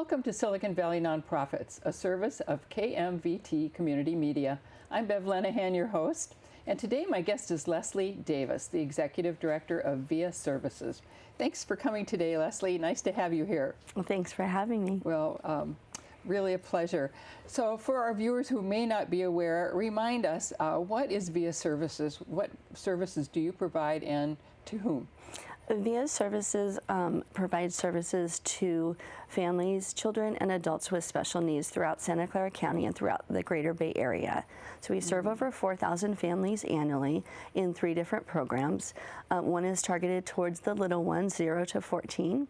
Welcome to Silicon Valley Nonprofits, a service of KMVT Community Media. I'm Bev Lenahan, your host, and today my guest is Leslie Davis, the Executive Director of VIA Services. Thanks for coming today, Leslie. Nice to have you here. Well, thanks for having me. Well, really a pleasure. So for our viewers who may not be aware, remind us, what is VIA Services? What services do you provide and to whom? VIA Services provides services to families, children, and adults with special needs throughout Santa Clara County and throughout the Greater Bay Area. So we serve over 4,000 families annually in 3 different programs. One is targeted towards the little ones, 0 to 14.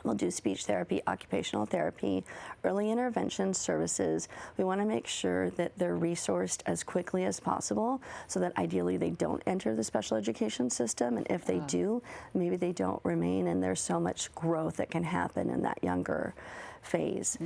We'll do speech therapy, occupational therapy, early intervention services. We want to make sure that they're resourced as quickly as possible so that ideally they don't enter the special education system. And if they do, maybe they don't remain, and there's so much growth that can happen in that younger phase.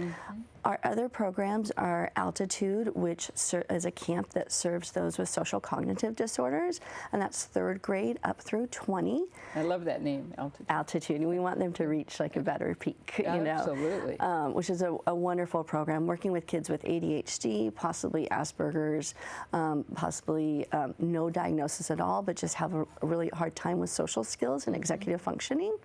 Our other programs are Altitude, which is a camp that serves those with social cognitive disorders, and that's 3rd grade up through 20. I love that name, Altitude. Altitude. We want them to reach like a better peak, you know. Absolutely. Which is a wonderful program, working with kids with ADHD, possibly Asperger's, possibly no diagnosis at all, but just have a really hard time with social skills and executive functioning.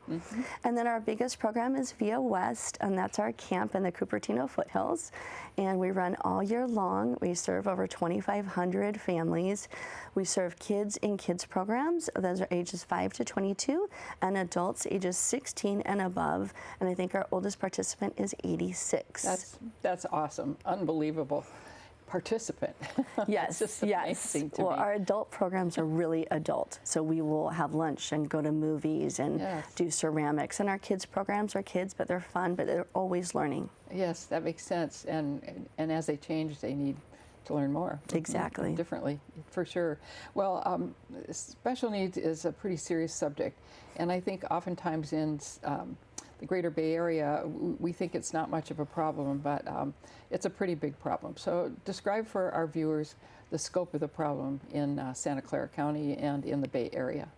And then our biggest program is VIA West, and that's our camp in the Cupertino foothills, and we run all year long. We serve over 2,500 families. We serve kids in kids programs. Those are ages 5 to 22, and adults ages 16 and above. And I think our oldest participant is 86. That's awesome, unbelievable participant. Yes, yes. Well, our adult programs are really adult, so we will have lunch and go to movies and do ceramics. And our kids programs are kids, but they're fun, but they're always learning. Yes, that makes sense. And as they change, they need to learn more. Exactly. Differently, for sure. Well, special needs is a pretty serious subject, and I think oftentimes in the Greater Bay Area, we think it's not much of a problem, but it's a pretty big problem. So describe for our viewers the scope of the problem in Santa Clara County and in the Bay Area.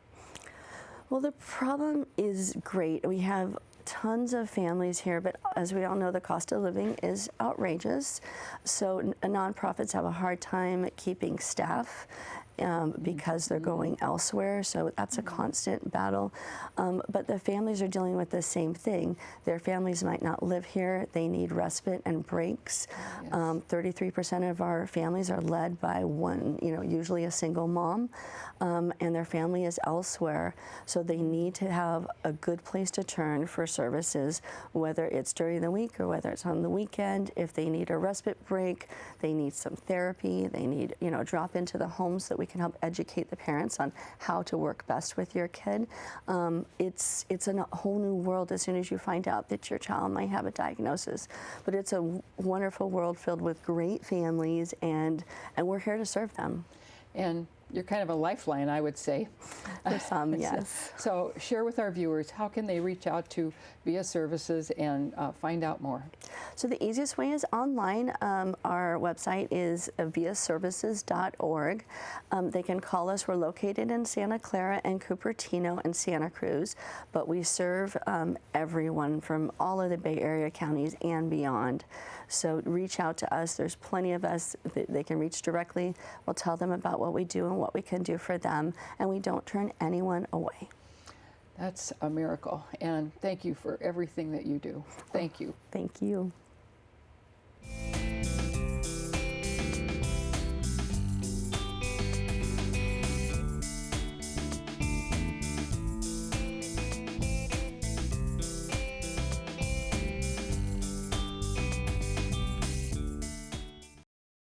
Well, the problem is great. We have tons of families here, but as we all know, the cost of living is outrageous. So nonprofits have a hard time keeping staff because they're going elsewhere, so that's a constant battle. But the families are dealing with the same thing. Their families might not live here. They need respite and breaks. 33% of our families are led by one, usually a single mom, and their family is elsewhere. So they need to have a good place to turn for services, whether it's during the week or whether it's on the weekend. If they need a respite break, they need some therapy, they need, drop into the homes so that we can help educate the parents on how to work best with your kid. It's a whole new world as soon as you find out that your child might have a diagnosis. But it's a wonderful world filled with great families, and we're here to serve them. And you're kind of a lifeline, I would say. For some, yes. So share with our viewers, how can they reach out to VIA Services and find out more? So the easiest way is online. Our website is viaservices.org. They can call us. We're located in Santa Clara and Cupertino and Santa Cruz, but we serve everyone from all of the Bay Area counties and beyond. So reach out to us. There's plenty of us. They can reach directly. We'll tell them about what we do and what we can do for them, and we don't turn anyone away. That's a miracle, and thank you for everything that you do. Thank you. Thank you.